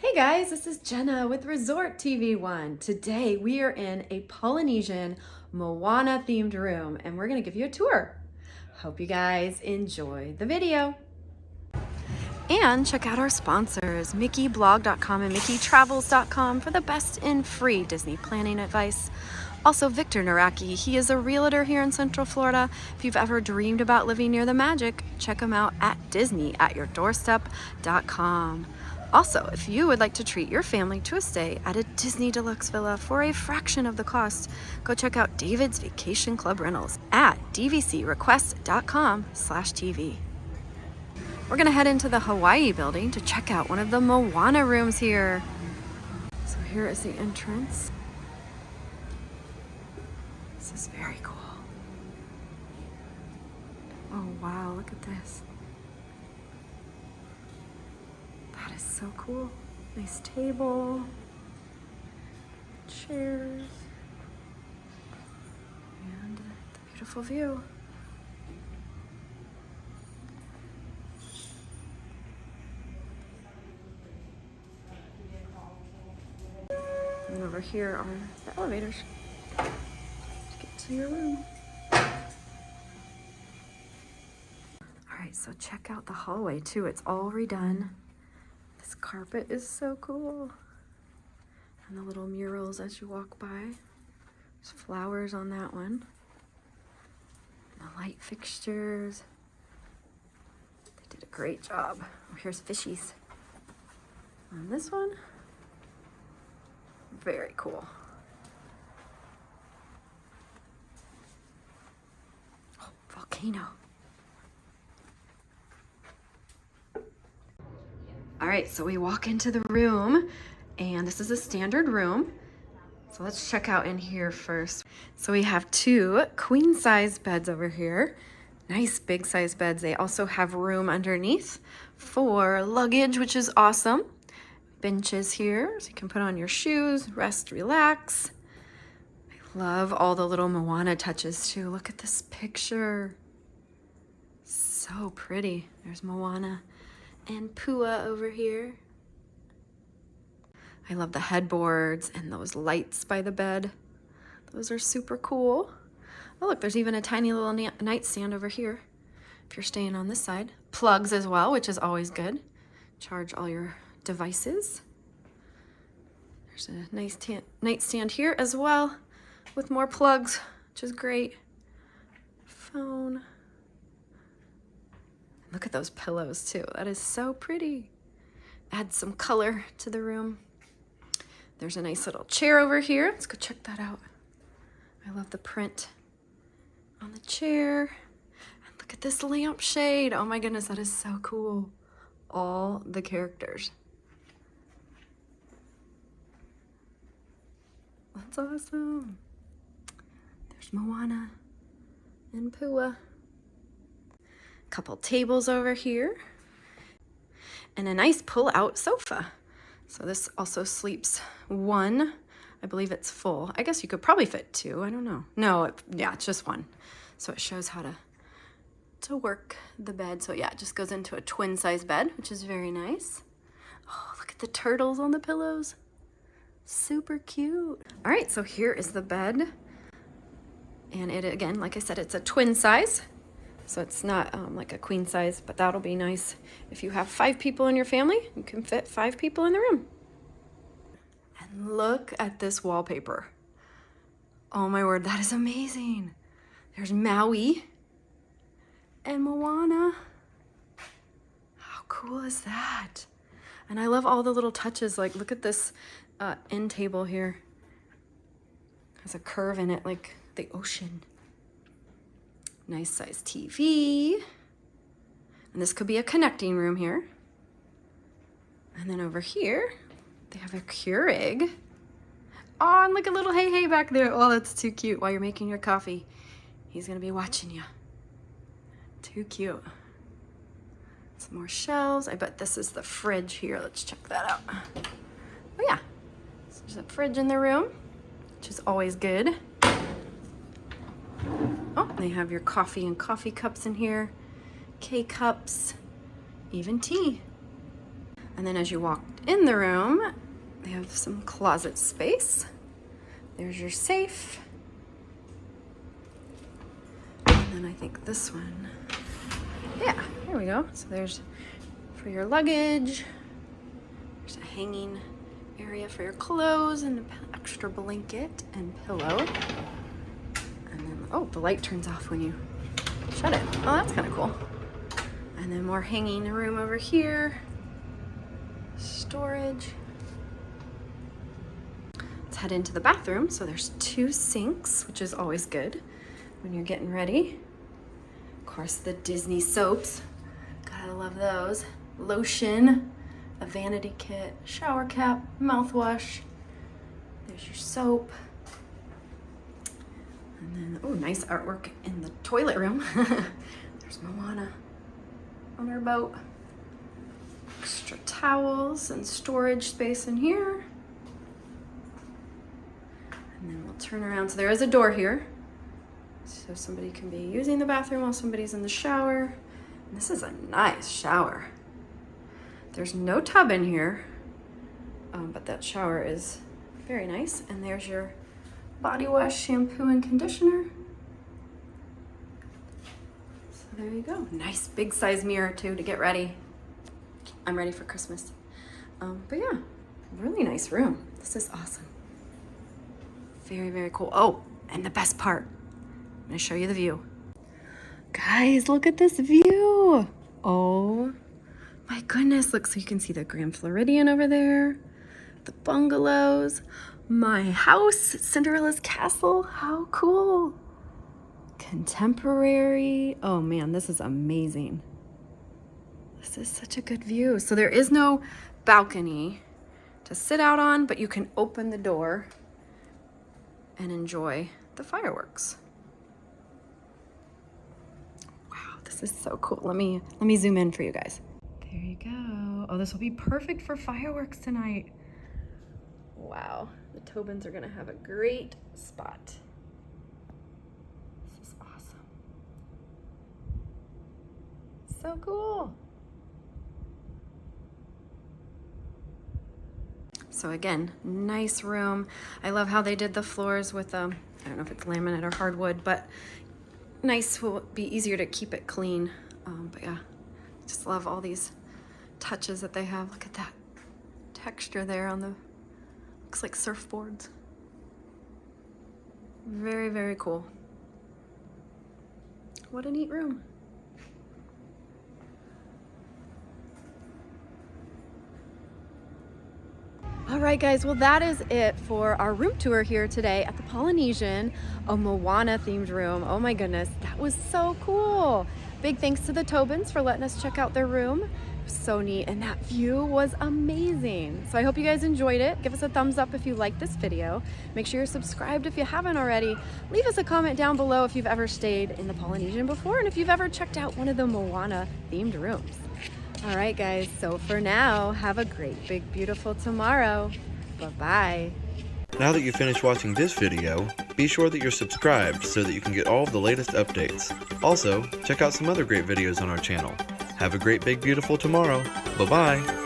Hey guys, this is Jenna with Resort TV1. Today we are in a Polynesian Moana themed room and we're gonna give you a tour. Hope you guys enjoy the video. And check out our sponsors, MickeyBlog.com and MickeyTravels.com for the best in free Disney planning advice. Also, Victor Naraki, he is a realtor here in Central Florida. If you've ever dreamed about living near the magic, check him out at DisneyAtYourDoorstep.com. Also, if you would like to treat your family to a stay at a Disney Deluxe Villa for a fraction of the cost, go check out David's Vacation Club Rentals at dvcrequest.com/TV. We're gonna head into the Hawaii building to check out one of the Moana rooms here. So here is the entrance. This is very cool. Oh wow, look at this. That is so cool. Nice table, chairs, and the beautiful view. And over here are the elevators to get to your room. All right, so check out the hallway too. It's all redone. This carpet is so cool. And the little murals as you walk by. There's flowers on that one. And the light fixtures. They did a great job. Oh, here's fishies. On this one, very cool. Oh, volcano. All right, so we walk into the room and this is a standard room. So let's check out in here first. So we have two queen size beds over here. Nice big size beds. They also have room underneath for luggage, which is awesome. Benches here, so you can put on your shoes, rest, relax. I love all the little Moana touches too. Look at this picture. So pretty. There's Moana and Pua over here. I love the headboards and those lights by the bed. Those are super cool. Oh look, there's even a tiny little nightstand over here if you're staying on this side. Plugs as well, which is always good. Charge all your devices. There's a nice nightstand here as well with more plugs, which is great. Phone. Look at those pillows too. That is so pretty. Add some color to the room. There's a nice little chair over here. Let's go check that out. I love the print on the chair. And look at this lampshade. Oh my goodness, that is so cool. All the characters. That's awesome. There's Moana and Pua. Couple tables over here and a nice pull-out sofa. So this also sleeps one. I believe it's full. I guess you could probably fit two. I don't know. No, yeah, it's just one. So it shows how to work the bed. So yeah, it just goes into a twin size bed, which is very nice. Oh, look at the turtles on the pillows. Super cute. All right, so here is the bed. And it, again, like I said, it's a twin size. So it's not like a queen size, but that'll be nice. If you have 5 people in your family, you can fit 5 people in the room. And look at this wallpaper. Oh my word, that is amazing. There's Maui and Moana. How cool is that? And I love all the little touches. Like, look at this end table here. It has a curve in it, like the ocean. Nice size TV. And this could be a connecting room here. And then over here, they have a Keurig. Oh, and look at little Hey back there. Oh, that's too cute. While you're making your coffee, he's gonna be watching you. Too cute. Some more shelves. I bet this is the fridge here. Let's check that out. Oh yeah, so there's a fridge in the room, which is always good. Oh, they have your coffee and coffee cups in here, K-cups, even tea. And then as you walk in the room, they have some closet space. There's your safe. And then I think this one, yeah, there we go. So there's for your luggage. There's a hanging area for your clothes and an extra blanket and pillow. And then, oh, the light turns off when you shut it. Oh, that's kind of cool. And then more hanging room over here. Storage. Let's head into the bathroom. So there's 2 sinks, which is always good when you're getting ready. Of course, the Disney soaps. Gotta love those. Lotion, a vanity kit, shower cap, mouthwash. There's your soap. And then, oh, nice artwork in the toilet room. There's Moana on her boat. Extra towels and storage space in here. And then we'll turn around. So there is a door here. So somebody can be using the bathroom while somebody's in the shower. And this is a nice shower. There's no tub in here, but that shower is very nice. And there's your body wash, shampoo, and conditioner. So there you go. Nice big size mirror too to get ready. I'm ready for Christmas. But yeah, really nice room. This is awesome. Very, very cool. Oh, and the best part, I'm gonna show you the view. Guys, look at this view. Oh my goodness, look, so you can see the Grand Floridian over there, the bungalows, my house, Cinderella's castle. How cool. Contemporary. Oh man, this is amazing. This is such a good view. So there is no balcony to sit out on, but you can open the door and enjoy the fireworks. Wow, this is so cool. Let me zoom in for you guys. There you go. Oh, this will be perfect for fireworks tonight. Wow, the Tobins are gonna have a great spot. This is awesome. So cool. So again, nice room. I love how they did the floors with, I don't know if it's laminate or hardwood, but nice, will be easier to keep it clean. But yeah, just love all these touches that they have. Look at that texture there on the, looks like surfboards. Very, very cool. What a neat room. All right, guys, well, that is it for our room tour here today at the Polynesian, a Moana themed room. Oh my goodness, that was so cool. Big thanks to the Tobins for letting us check out their room. It was so neat, and that view was amazing. So I hope you guys enjoyed it. Give us a thumbs up if you liked this video. Make sure you're subscribed if you haven't already. Leave us a comment down below if you've ever stayed in the Polynesian before and if you've ever checked out one of the Moana themed rooms. All right, guys, so for now, have a great, big, beautiful tomorrow. Bye-bye. Now that you've finished watching this video, be sure that you're subscribed so that you can get all of the latest updates. Also, check out some other great videos on our channel. Have a great, big, beautiful tomorrow. Bye-bye.